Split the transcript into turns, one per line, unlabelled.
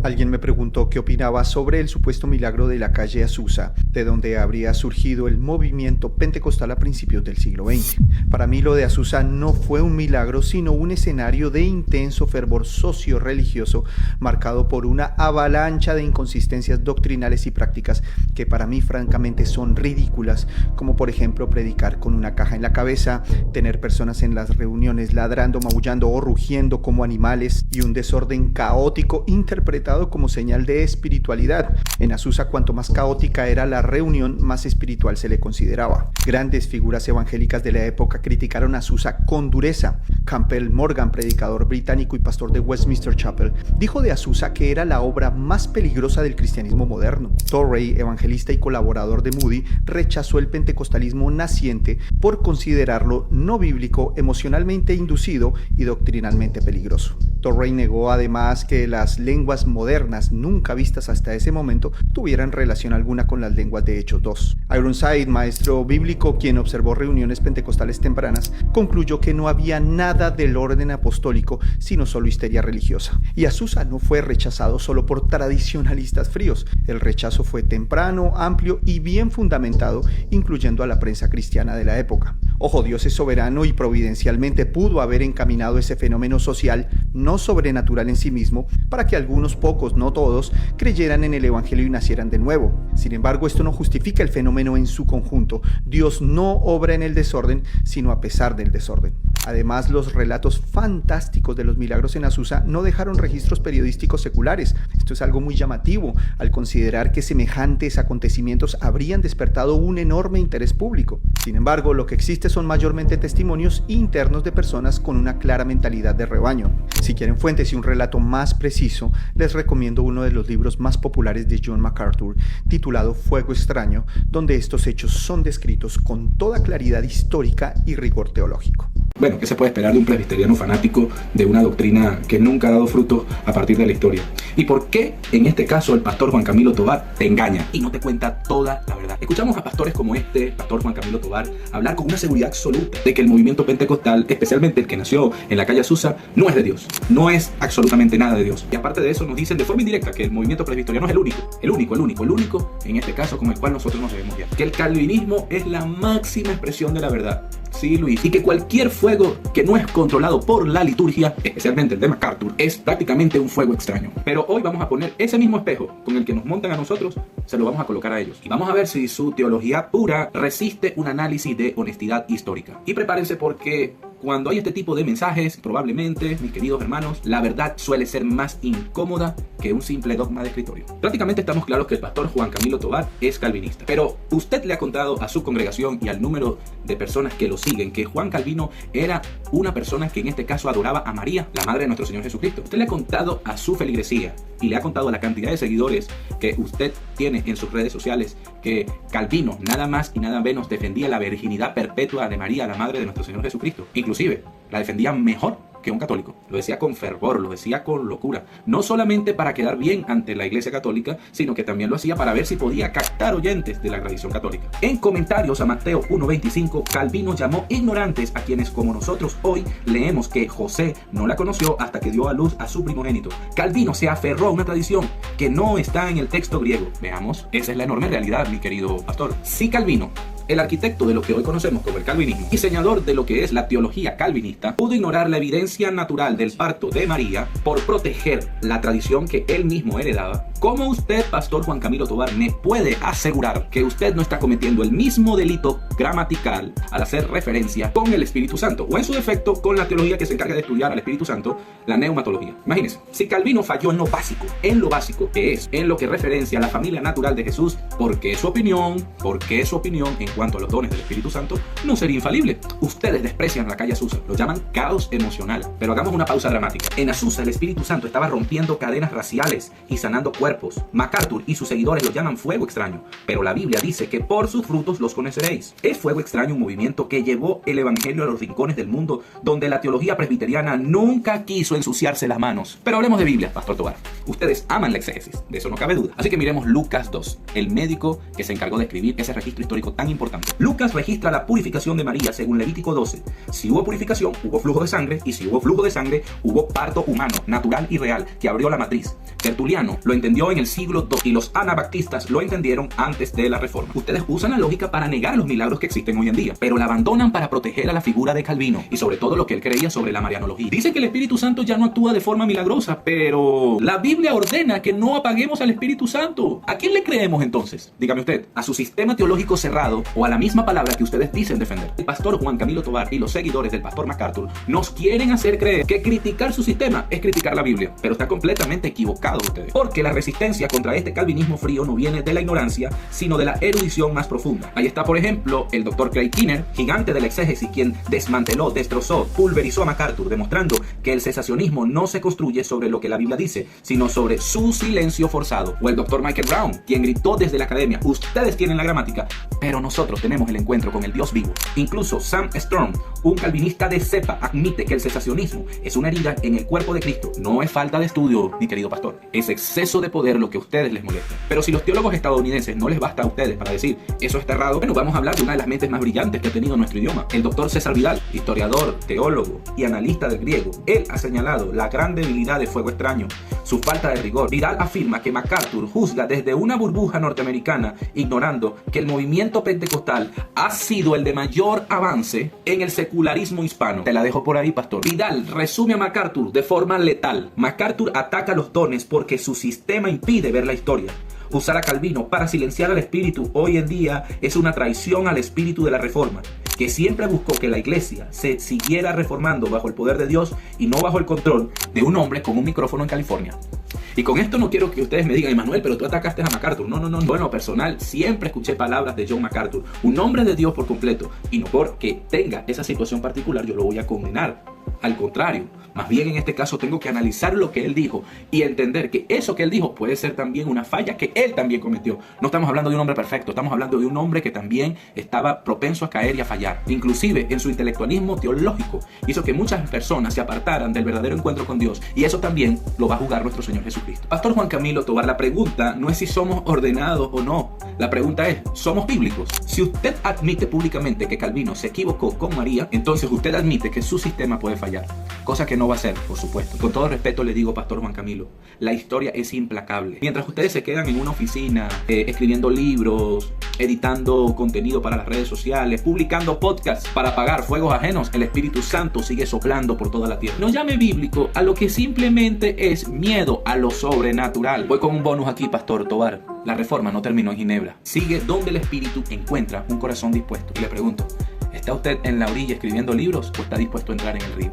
Alguien me preguntó qué opinaba sobre el supuesto milagro de la calle Azusa, de donde habría surgido el movimiento pentecostal a principios del siglo XX. Para mí lo de Azusa no fue un milagro, sino un escenario de intenso fervor socio-religioso marcado por una avalancha de inconsistencias doctrinales y prácticas que para mí francamente son ridículas, como por ejemplo predicar con una caja en la cabeza, tener personas en las reuniones ladrando, maullando o rugiendo como animales y un desorden caótico interpretado como señal de espiritualidad. En Azusa, cuanto más caótica era la reunión, más espiritual se le consideraba. Grandes figuras evangélicas de la época criticaron a Azusa con dureza. Campbell Morgan, predicador británico y pastor de Westminster Chapel, dijo de Azusa que era la obra más peligrosa del cristianismo moderno. Torrey, evangelista y colaborador de Moody, rechazó el pentecostalismo naciente por considerarlo no bíblico, emocionalmente inducido y doctrinalmente peligroso. Torrey negó además que las lenguas modernas, nunca vistas hasta ese momento, tuvieran relación alguna con las lenguas de Hechos 2. Ironside, maestro bíblico, quien observó reuniones pentecostales tempranas, concluyó que no había nada del orden apostólico, sino solo histeria religiosa. Y Azusa no fue rechazado solo por tradicionalistas fríos. El rechazo fue temprano, amplio y bien fundamentado, incluyendo a la prensa cristiana de la época. Ojo, Dios es soberano y providencialmente pudo haber encaminado ese fenómeno social, no sobrenatural en sí mismo, para que algunos pocos, no todos, creyeran en el evangelio y nacieran de nuevo. Sin embargo, esto no justifica el fenómeno en su conjunto. Dios no obra en el desorden, sino a pesar del desorden. Además, los relatos fantásticos de los milagros en Azusa no dejaron registros periodísticos seculares. Esto es algo muy llamativo, al considerar que semejantes acontecimientos habrían despertado un enorme interés público. Sin embargo, lo que existe son mayormente testimonios internos de personas con una clara mentalidad de rebaño. Si quieren fuentes y un relato más preciso, les recomiendo uno de los libros más populares de John MacArthur, titulado Fuego extraño, donde estos hechos son descritos con toda claridad histórica y rigor teológico.
Bueno, ¿qué se puede esperar de un presbiteriano fanático de una doctrina que nunca ha dado frutos a partir de la historia? ¿Y por qué, en este caso, el pastor Juan Camilo Tovar te engaña y no te cuenta toda la verdad? Escuchamos a pastores como pastor Juan Camilo Tovar, hablar con una seguridad absoluta de que el movimiento pentecostal, especialmente el que nació en la calle Azusa, no es de Dios. No es absolutamente nada de Dios. Y aparte de eso, nos dicen de forma indirecta que el movimiento presbiteriano es el único, en este caso, con el cual nosotros nos debemos guiar. Que el calvinismo es la máxima expresión de la verdad. Sí, Luis. Y que cualquier fuego que no es controlado por la liturgia, especialmente el de MacArthur, es prácticamente un fuego extraño. Pero hoy vamos a poner ese mismo espejo con el que nos montan a nosotros, se lo vamos a colocar a ellos. Y vamos a ver si su teología pura resiste un análisis de honestidad histórica. Y prepárense porque cuando hay este tipo de mensajes, probablemente, mis queridos hermanos, la verdad suele ser más incómoda que un simple dogma de escritorio. Prácticamente estamos claros que el pastor Juan Camilo Tovar es calvinista. Pero usted le ha contado a su congregación y al número de personas que lo siguen que Juan Calvino era una persona que en este caso adoraba a María, la madre de nuestro Señor Jesucristo. Usted le ha contado a su feligresía y le ha contado a la cantidad de seguidores que usted tiene en sus redes sociales que Calvino nada más y nada menos defendía la virginidad perpetua de María, la madre de nuestro Señor Jesucristo. Inclusive la defendía mejor que un católico. Lo decía con fervor, lo decía con locura. No solamente para quedar bien ante la Iglesia Católica, sino que también lo hacía para ver si podía captar oyentes de la tradición católica. En comentarios a Mateo 1:25, Calvino llamó ignorantes a quienes como nosotros hoy leemos que José no la conoció hasta que dio a luz a su primogénito. Calvino se aferró a una tradición que no está en el texto griego. Veamos, esa es la enorme realidad, mi querido pastor. Si Calvino, el arquitecto de lo que hoy conocemos como el calvinismo, diseñador de lo que es la teología calvinista, pudo ignorar la evidencia natural del parto de María por proteger la tradición que él mismo heredaba, ¿cómo usted, pastor Juan Camilo Tovar, me puede asegurar que usted no está cometiendo el mismo delito gramatical al hacer referencia con el Espíritu Santo, o en su defecto con la teología que se encarga de estudiar al Espíritu Santo, la neumatología? Imagínense, si Calvino falló en lo básico que es en lo que referencia a la familia natural de Jesús, ¿por qué su opinión en cuanto a los dones del Espíritu Santo no sería infalible? Ustedes desprecian la calle Azusa, lo llaman caos emocional, pero hagamos una pausa dramática. En Azusa el Espíritu Santo estaba rompiendo cadenas raciales y sanando cuerpos. MacArthur y sus seguidores lo llaman fuego extraño, pero la Biblia dice que por sus frutos los conoceréis. ¿Es fuego extraño un movimiento que llevó el evangelio a los rincones del mundo donde la teología presbiteriana nunca quiso ensuciarse las manos? Pero hablemos de Biblia, pastor Tovar. Ustedes aman la exégesis, de eso no cabe duda. Así que miremos Lucas 2, el médico que se encargó de escribir ese registro histórico tan importante importante. Lucas registra la purificación de María según Levítico 12. Si hubo purificación, hubo flujo de sangre, y si hubo flujo de sangre, hubo parto humano, natural y real, que abrió la matriz. Tertuliano lo entendió en el siglo II y los anabaptistas lo entendieron antes de la Reforma. Ustedes usan la lógica para negar los milagros que existen hoy en día, pero la abandonan para proteger a la figura de Calvino y sobre todo lo que él creía sobre la marianología. Dice que el Espíritu Santo ya no actúa de forma milagrosa, pero la Biblia ordena que no apaguemos al Espíritu Santo. ¿A quién le creemos entonces? Dígame usted, ¿a su sistema teológico cerrado o a la misma palabra que ustedes dicen defender? El pastor Juan Camilo Tovar y los seguidores del pastor MacArthur nos quieren hacer creer que criticar su sistema es criticar la Biblia, pero está completamente equivocado ustedes, porque la resistencia contra este calvinismo frío no viene de la ignorancia, sino de la erudición más profunda. Ahí está, por ejemplo, el Dr. Craig Keener, gigante de la exégesis, quien desmanteló, destrozó, pulverizó a MacArthur, demostrando que el cesacionismo no se construye sobre lo que la Biblia dice, sino sobre su silencio forzado. O el Dr. Michael Brown, quien gritó desde la academia: ustedes tienen la gramática, pero nosotros tenemos el encuentro con el Dios vivo. Incluso Sam Storm, un calvinista de cepa, admite que el cesacionismo es una herida en el cuerpo de Cristo. No es falta de estudio, mi querido pastor, es exceso de poder lo que a ustedes les molesta. Pero si los teólogos estadounidenses no les basta a ustedes para decir eso está errado, bueno, vamos a hablar de una de las mentes más brillantes que ha tenido nuestro idioma, el Dr. César Vidal, historiador, teólogo y analista del griego. Él ha señalado la gran debilidad de Fuego Extraño, su falta de rigor. Vidal afirma que MacArthur juzga desde una burbuja norteamericana, ignorando que el movimiento pentecostal ha sido el de mayor avance en el secularismo hispano. Te la dejo por ahí, pastor. Vidal resume a MacArthur de forma letal. MacArthur ataca los dones porque su sistema impide ver la historia. Usar a Calvino para silenciar al espíritu hoy en día es una traición al espíritu de la Reforma, que siempre buscó que la iglesia se siguiera reformando bajo el poder de Dios y no bajo el control de un hombre con un micrófono en California. Y con esto no quiero que ustedes me digan: Emanuel, pero tú atacaste a MacArthur. No. Bueno, personal, siempre escuché palabras de John MacArthur, un hombre de Dios por completo, y no porque tenga esa situación particular yo lo voy a condenar. Al contrario, más bien en este caso tengo que analizar lo que él dijo y entender que eso que él dijo puede ser también una falla que él también cometió. No estamos hablando de un hombre perfecto, estamos hablando de un hombre que también estaba propenso a caer y a fallar. Inclusive en su intelectualismo teológico hizo que muchas personas se apartaran del verdadero encuentro con Dios, y eso también lo va a juzgar nuestro Señor Jesucristo. Pastor Juan Camilo Tovar, la pregunta no es si somos ordenados o no. La pregunta es: ¿somos bíblicos? Si usted admite públicamente que Calvino se equivocó con María, entonces usted admite que su sistema puede fallar. Cosa que no va a ser, por supuesto. Con todo respeto le digo, pastor Juan Camilo, la historia es implacable. Mientras ustedes se quedan en una oficina, escribiendo libros, editando contenido para las redes sociales, publicando podcasts para apagar fuegos ajenos, el Espíritu Santo sigue soplando por toda la tierra. No llame bíblico a lo que simplemente es miedo a lo sobrenatural. Voy con un bonus aquí, pastor Tovar. La Reforma no terminó en Ginebra. Sigue donde el Espíritu encuentra un corazón dispuesto. Y le pregunto: ¿está usted en la orilla escribiendo libros o está dispuesto a entrar en el río?